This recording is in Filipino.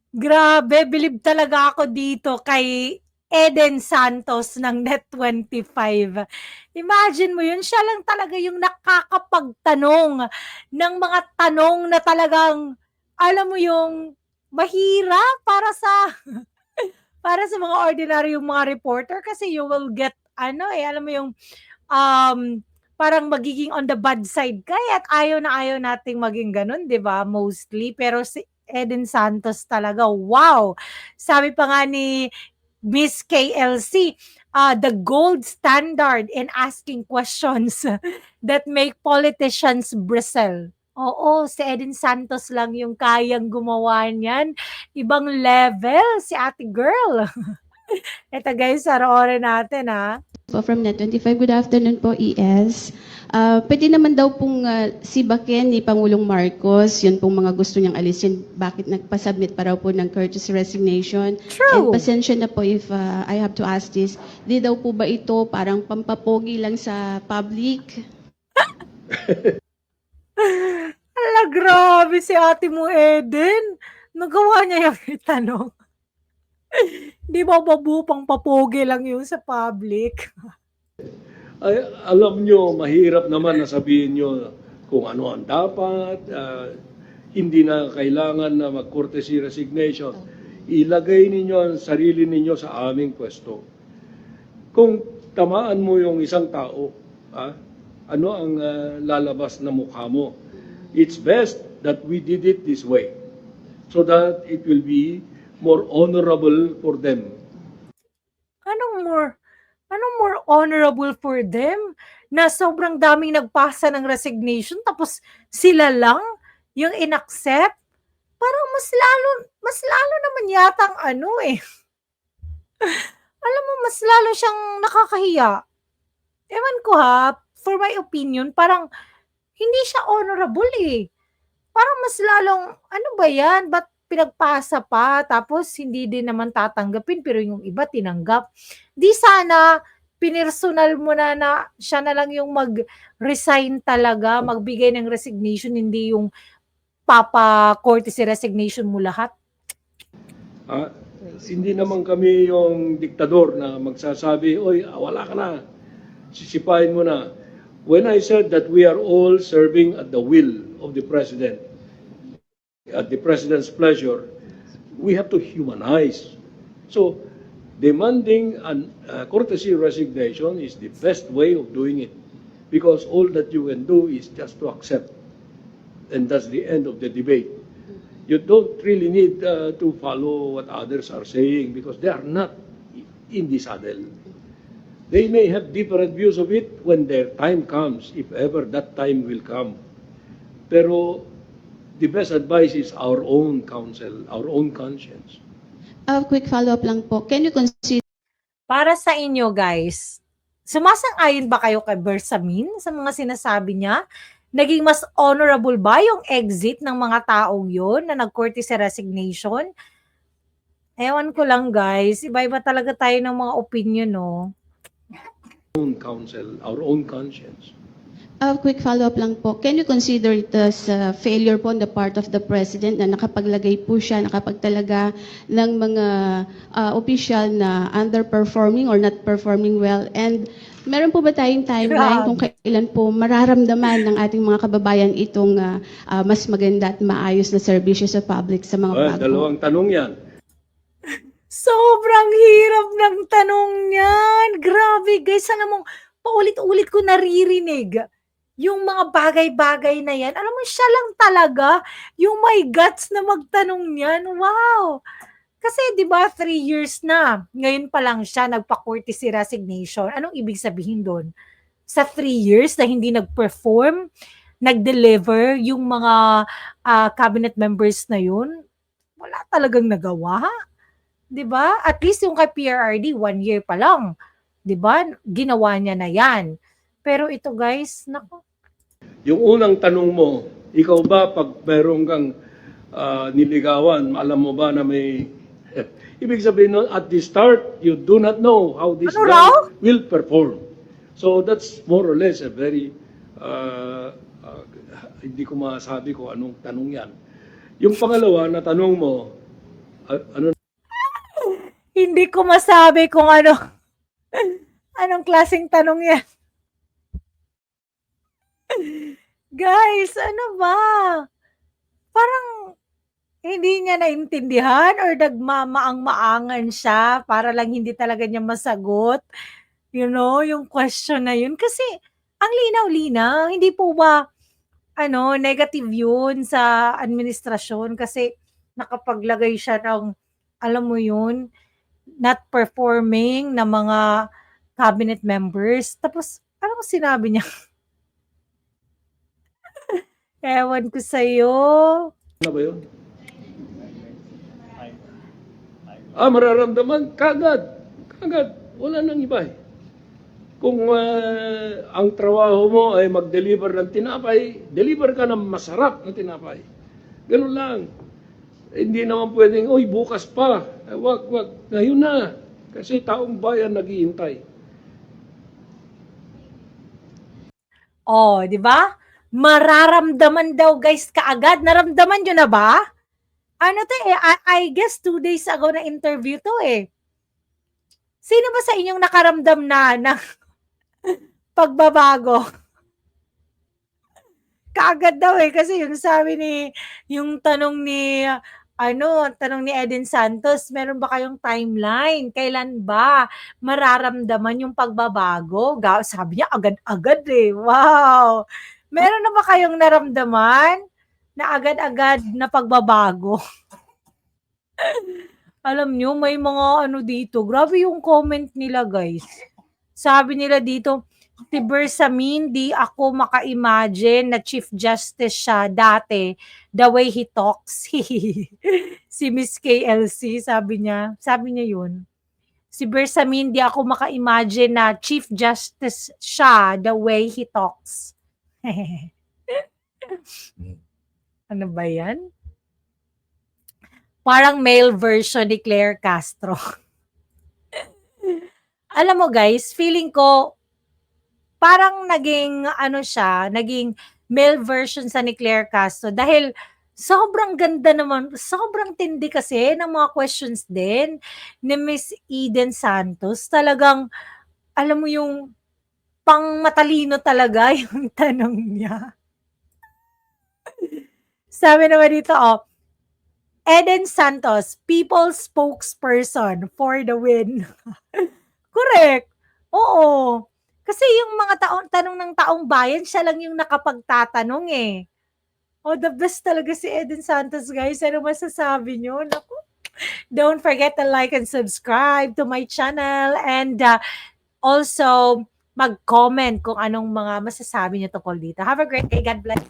Grabe, bilib talaga ako dito kay Eden Santos ng Net25. Imagine mo yun, siya lang talaga yung nakakapagtanong ng mga tanong na talagang, alam mo yung mahirap para sa mga ordinaryong mga reporter kasi you will get alam mo yung um, parang magiging on the bad side ka at ayaw na ayaw nating maging ganun, 'di ba? Mostly. Pero si Eden Santos talaga, wow! Sabi pa nga ni Miss KLC, the gold standard in asking questions that make politicians bristle. Oo, si Eden Santos lang yung kayang gumawa niyan. Ibang level si ate girl. Ito guys, saroorin natin ha. Po from Net25. Good afternoon po, ES. Pwede naman daw pong sibakin ni Pangulong Marcos, yun pong mga gusto niyang alisin, bakit nagpasubmit pa raw po ng courtesy resignation. And True. pasensya na po if I have to ask this, di daw po ba ito parang pampapogi lang sa public? Hala, grabe si ate mo, Eden. Nagawa niya yung itanong. Di ba babupang papogi lang yun sa public? Ay, alam nyo, mahirap naman na sabihin nyo kung ano ang dapat, hindi na kailangan na mag-courtesy resignation. Ilagay ninyo ang sarili ninyo sa aming pwesto. Kung tamaan mo yung isang tao, ano ang lalabas na mukha mo? It's best that we did it this way so that it will be more honorable for them. Anong more, anong more honorable for them? Na sobrang daming nagpasa ng resignation tapos sila lang yung inaccept? Parang mas lalo naman yatang alam mo, mas lalo siyang nakakahiya. Ewan ko ha, for my opinion, parang hindi siya honorable eh. Parang mas lalong, ano ba yan? Ba't pinagpasa pa? Tapos hindi din naman tatanggapin, pero yung iba tinanggap. Di sana pinersonal mo na siya na lang yung mag-resign talaga, magbigay ng resignation, hindi yung papa-courtesy resignation mo lahat. Hindi naman kami yung diktador na magsasabi, oy, wala ka na, sisipain mo na. When I said that we are all serving at the will of the President, at the President's pleasure, we have to humanize. So, demanding a courtesy resignation is the best way of doing it because all that you can do is just to accept. And that's the end of the debate. You don't really need to follow what others are saying because they are not in the saddle. They may have different views of it when their time comes, if ever that time will come. Pero the best advice is our own counsel, our own conscience. Quick follow-up lang po. Can you consider Para sa inyo guys, sumasang-ayon ba kayo kay Bersamin sa mga sinasabi niya? Naging mas honorable ba yung exit ng mga taong yon na nag-courtesy resignation? Ewan ko lang guys, iba-iba talaga tayo ng mga opinion, no? Own counsel, our own conscience. quick follow-up lang po. Can you consider it as failure po on the part of the President na nakapaglagay po siya, nakapagtalaga ng mga official na underperforming or not performing well? And meron po ba tayong timeline kung kailan po mararamdaman ng ating mga kababayan itong mas maganda at maayos na serbisyo sa public sa mga bago? Dalawang tanong yan. Sobrang hirap ng tanong niyan. Grabe guys, sana mong paulit-ulit ko naririnig yung mga bagay-bagay na yan. Alam mo, siya lang talaga yung may guts na magtanong niyan. Wow! Kasi 'di ba 3 years na, ngayon pa lang siya nagpa-courtesy resignation. Anong ibig sabihin doon? Sa 3 years na hindi nag-perform, nag-deliver yung mga cabinet members na yun, wala talagang nagawa. 'Di ba? At least yung kay PRRD 1 year pa lang, 'di ba? Ginawa niya na 'yan. Pero ito guys, naku. Yung unang tanong mo, ikaw ba pag meron kang niligawan, alam mo ba na may ibig sabihin nun, at the start, you do not know how this Ano guy raw? will perform. So that's more or less a very hindi ko masabi kung anong tanong yan. Yung pangalawa na tanong mo, ano Hindi ko masabi kung ano, anong klaseng tanong yan. Guys, ano ba? Parang hindi niya naintindihan or nagmamaang-maangan siya para lang hindi talaga niya masagot, yung question na yun. Kasi ang linaw-linaw, hindi po ba negative yun sa administrasyon kasi nakapaglagay siya ng, alam mo yun, not performing na mga cabinet members. Tapos, ano sinabi niya? Ewan ko sa'yo. na ba yun? Mararamdaman kagad. Kagad. Wala nang iba eh. Kung ang trabaho mo ay mag-deliver ng tinapay, deliver ka ng masarap na tinapay. Ganun lang. Hindi naman pwedeng, oy, bukas pa. Wag. Ngayon na. Kasi taong bayan naghihintay. Oh, di ba? Mararamdaman daw guys kaagad. Naramdaman nyo na ba? Ano to eh, I guess 2 days ago na interview to eh. Sino ba sa inyong nakaramdam na ng pagbabago? Kaagad daw eh, kasi yung tanong ni Eden Santos, meron ba kayong timeline? Kailan ba mararamdaman yung pagbabago? Sabi niya, agad-agad eh. Wow! Meron na ba kayong naramdaman na agad-agad na pagbabago? Alam nyo, may mga dito. Grabe yung comment nila, guys. Sabi nila dito, si Bersamin, di ako maka-imagine na Chief Justice siya dati, the way he talks. Si Miss KLC, sabi niya yun. Si Bersamin, di ako maka-imagine na Chief Justice siya, the way he talks. Ano ba yan? Parang male version ni Claire Castro. Alam mo guys, feeling ko, parang naging male version sa ni Claire Castro dahil sobrang ganda naman, sobrang tindi kasi ng mga questions din ni Miss Eden Santos. Talagang, alam mo yung pang matalino talaga yung tanong niya. Sabi naman dito, Eden Santos, people spokesperson for the win. Correct. Oo. Kasi yung mga tanong ng taong bayan, siya lang yung nakapagtatanong eh. The best talaga si Eden Santos, guys. Ano masasabi nyo? Naku. Don't forget to like and subscribe to my channel and also mag-comment kung anong mga masasabi nyo tungkol dito. Have a great day. God bless.